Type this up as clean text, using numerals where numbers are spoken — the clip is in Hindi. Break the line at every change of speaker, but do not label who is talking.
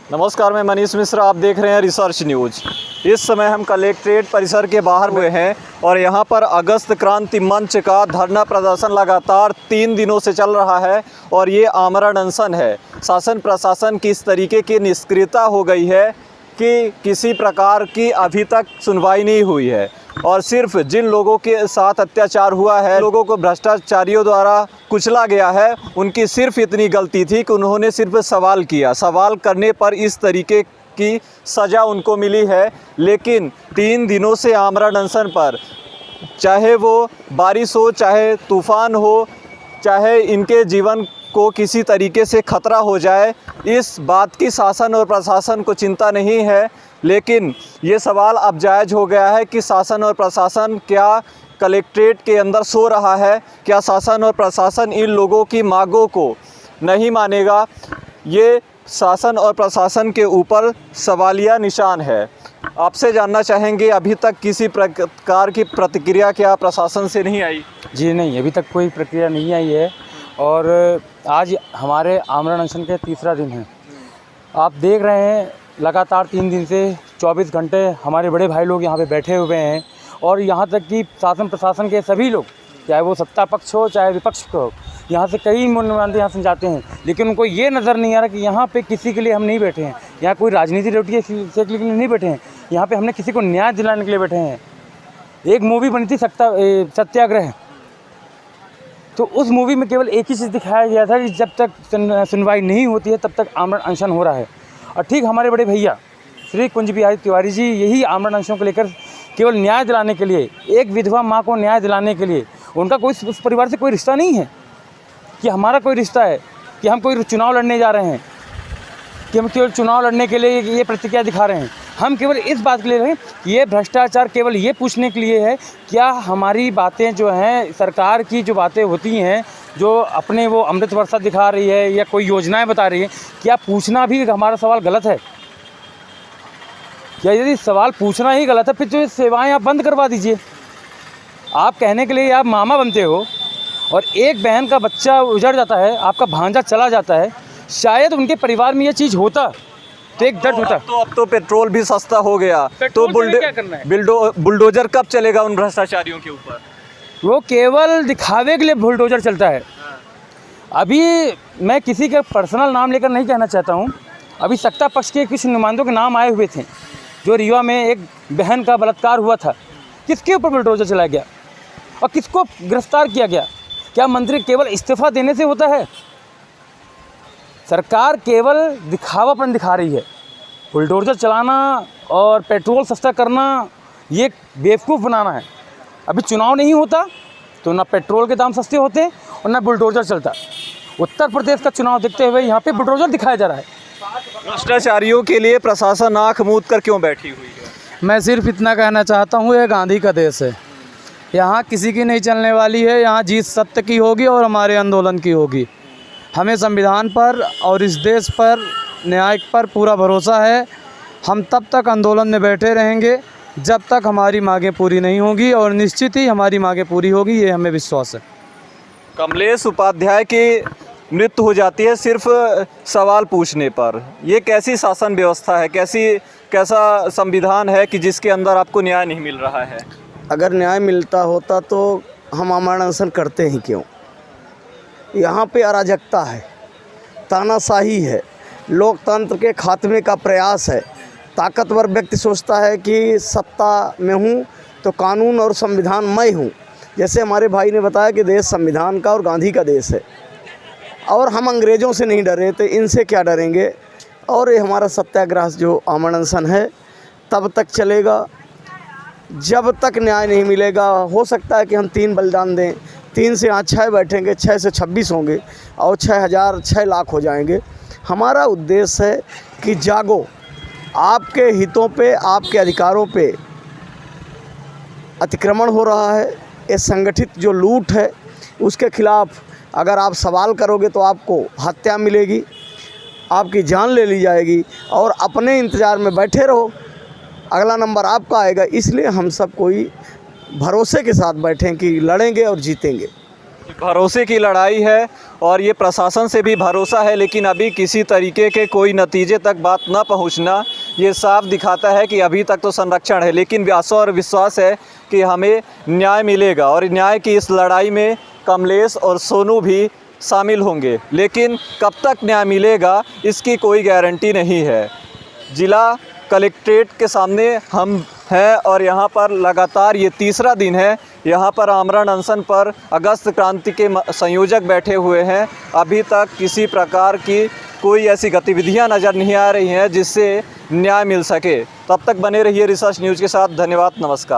नमस्कार, मैं मनीष मिश्रा। आप देख रहे हैं रिसर्च न्यूज़। इस समय हम कलेक्ट्रेट परिसर के बाहर हुए हैं और यहाँ पर अगस्त क्रांति मंच का धरना प्रदर्शन लगातार 3 दिनों से चल रहा है और ये आमरण अनशन है। शासन प्रशासन की इस तरीके की निष्क्रियता हो गई है कि किसी प्रकार की अभी तक सुनवाई नहीं हुई है और सिर्फ जिन लोगों के साथ अत्याचार हुआ है, लोगों को भ्रष्टाचारियों द्वारा कुचला गया है, उनकी सिर्फ इतनी गलती थी कि उन्होंने सिर्फ सवाल किया। सवाल करने पर इस तरीके की सज़ा उनको मिली है। लेकिन 3 दिनों से आमरण अनशन पर, चाहे वो बारिश हो, चाहे तूफ़ान हो, चाहे इनके जीवन को किसी तरीके से खतरा हो जाए, इस बात की शासन और प्रशासन को चिंता नहीं है। लेकिन ये सवाल अब जायज़ हो गया है कि शासन और प्रशासन क्या कलेक्ट्रेट के अंदर सो रहा है? क्या शासन और प्रशासन इन लोगों की मांगों को नहीं मानेगा? ये शासन और प्रशासन के ऊपर सवालिया निशान है। आपसे जानना चाहेंगे, अभी तक किसी प्रकार की प्रतिक्रिया क्या प्रशासन से नहीं आई?
जी नहीं, अभी तक कोई प्रक्रिया नहीं आई है और आज हमारे आमरण अनशन के तीसरा दिन है। आप देख रहे हैं लगातार 3 दिन से 24 घंटे हमारे बड़े भाई लोग यहाँ पे बैठे हुए हैं और यहाँ तक कि शासन प्रशासन के सभी लोग, चाहे वो सत्ता पक्ष हो चाहे विपक्ष हो, यहाँ से कई नुमाइंदे यहाँ से जाते हैं, लेकिन उनको ये नज़र नहीं आ रहा कि यहाँ पे किसी के लिए हम नहीं बैठे हैं। यहाँ कोई राजनीति रोटी सेकने के लिए नहीं बैठे हैं, यहाँ पे हमने किसी को न्याय दिलाने के लिए बैठे हैं। एक मूवी बनी थी सत्याग्रह, तो उस मूवी में केवल एक ही चीज़ दिखाया गया था कि जब तक सुनवाई नहीं होती है तब तक आमरण अनशन हो रहा है। और ठीक हमारे बड़े भैया श्री कुंज बिहारी तिवारी जी यही आमरण अनशन को लेकर केवल न्याय दिलाने के लिए, एक विधवा माँ को न्याय दिलाने के लिए, उनका कोई उस परिवार से कोई रिश्ता नहीं है कि हमारा कोई रिश्ता है कि हम कोई चुनाव लड़ने जा रहे हैं, कि हम केवल चुनाव लड़ने के लिए ये प्रतिक्रिया दिखा रहे हैं। हम केवल इस बात के लिए हैं कि ये भ्रष्टाचार केवल ये पूछने के लिए है, क्या हमारी बातें जो हैं, सरकार की जो बातें होती हैं, जो अपने वो अमृत वर्षा दिखा रही है या कोई योजनाएं बता रही है, क्या पूछना भी हमारा सवाल गलत है? क्या यदि सवाल पूछना ही गलत है फिर तो ये सेवाएँ आप बंद करवा दीजिए। आप कहने के लिए आप मामा बनते हो और एक बहन का बच्चा उजड़ जाता है, आपका भांजा चला जाता है, शायद उनके परिवार में ये चीज़ होता तो एक दर्द होता।
अब तो पेट्रोल भी सस्ता हो गया, तो बुलडोजर कब चलेगा उन भ्रष्टाचारियों के ऊपर?
वो केवल दिखावे के लिए बुलडोजर चलता है। अभी मैं किसी का पर्सनल नाम लेकर नहीं कहना चाहता हूँ, अभी सत्ता पक्ष के कुछ नुमाइंदों के नाम आए हुए थे, जो रीवा में एक बहन का बलात्कार हुआ था, किसके ऊपर बुलडोजर चलाया गया और किसको गिरफ्तार किया गया? क्या मंत्री केवल इस्तीफा देने से होता है? सरकार केवल दिखावापन दिखा रही है। बुलडोजर चलाना और पेट्रोल सस्ता करना ये बेवकूफ़ बनाना है। अभी चुनाव नहीं होता तो ना पेट्रोल के दाम सस्ते होते और ना बुलडोजर चलता। उत्तर प्रदेश का चुनाव देखते हुए यहाँ पे बुलडोजर दिखाया जा रहा है।
भ्रष्टाचारियों के लिए प्रशासन आँख मूंद कर क्यों बैठी हुई है?
मैं सिर्फ इतना कहना चाहता हूँ, ये गांधी का देश है, यहाँ किसी की नहीं चलने वाली है। यहाँ जीत सत्य की होगी और हमारे आंदोलन की होगी। हमें संविधान पर और इस देश पर, न्याय पर पूरा भरोसा है। हम तब तक आंदोलन में बैठे रहेंगे जब तक हमारी मांगें पूरी नहीं होगी और निश्चित ही हमारी मांगें पूरी होगी, ये हमें विश्वास है।
कमलेश उपाध्याय की मृत्यु हो जाती है सिर्फ सवाल पूछने पर। ये कैसी शासन व्यवस्था है, कैसा संविधान है कि जिसके अंदर आपको न्याय नहीं मिल रहा है?
अगर न्याय मिलता होता तो हम आमरण अनशन करते ही क्यों? यहाँ पे अराजकता है, तानाशाही है, लोकतंत्र के खात्मे का प्रयास है। ताकतवर व्यक्ति सोचता है कि सत्ता में हूँ तो कानून और संविधान मैं हूँ। जैसे हमारे भाई ने बताया कि देश संविधान का और गांधी का देश है और हम अंग्रेज़ों से नहीं डरे तो इनसे क्या डरेंगे। और ये हमारा सत्याग्रह जो आमरण अनशन है तब तक चलेगा जब तक न्याय नहीं मिलेगा। हो सकता है कि हम 3 बलिदान दें, 3 से यहाँ 6 बैठेंगे, 6 से 26 होंगे और 6,000 6 लाख हो जाएंगे। हमारा उद्देश्य है कि जागो, आपके हितों पे, आपके अधिकारों पे अतिक्रमण हो रहा है। ये संगठित जो लूट है उसके खिलाफ़ अगर आप सवाल करोगे तो आपको हत्या मिलेगी, आपकी जान ले ली जाएगी और अपने इंतज़ार में बैठे रहो, अगला नंबर आपका आएगा। इसलिए हम सब कोई भरोसे के साथ बैठें कि लड़ेंगे और जीतेंगे।
भरोसे की लड़ाई है और ये प्रशासन से भी भरोसा है, लेकिन अभी किसी तरीके के कोई नतीजे तक बात न पहुंचना ये साफ दिखाता है कि अभी तक तो संरक्षण है, लेकिन आशा और विश्वास है कि हमें न्याय मिलेगा और न्याय की इस लड़ाई में कमलेश और सोनू भी शामिल होंगे। लेकिन कब तक न्याय मिलेगा इसकी कोई गारंटी नहीं है। जिला कलेक्ट्रेट के सामने हम हैं और यहाँ पर लगातार ये तीसरा दिन है। यहाँ पर आमरण अनशन पर अगस्त क्रांति के संयोजक बैठे हुए हैं। अभी तक किसी प्रकार की कोई ऐसी गतिविधियाँ नज़र नहीं आ रही हैं जिससे न्याय मिल सके। तब तक बने रहिए रिसर्च न्यूज़ के साथ। धन्यवाद, नमस्कार।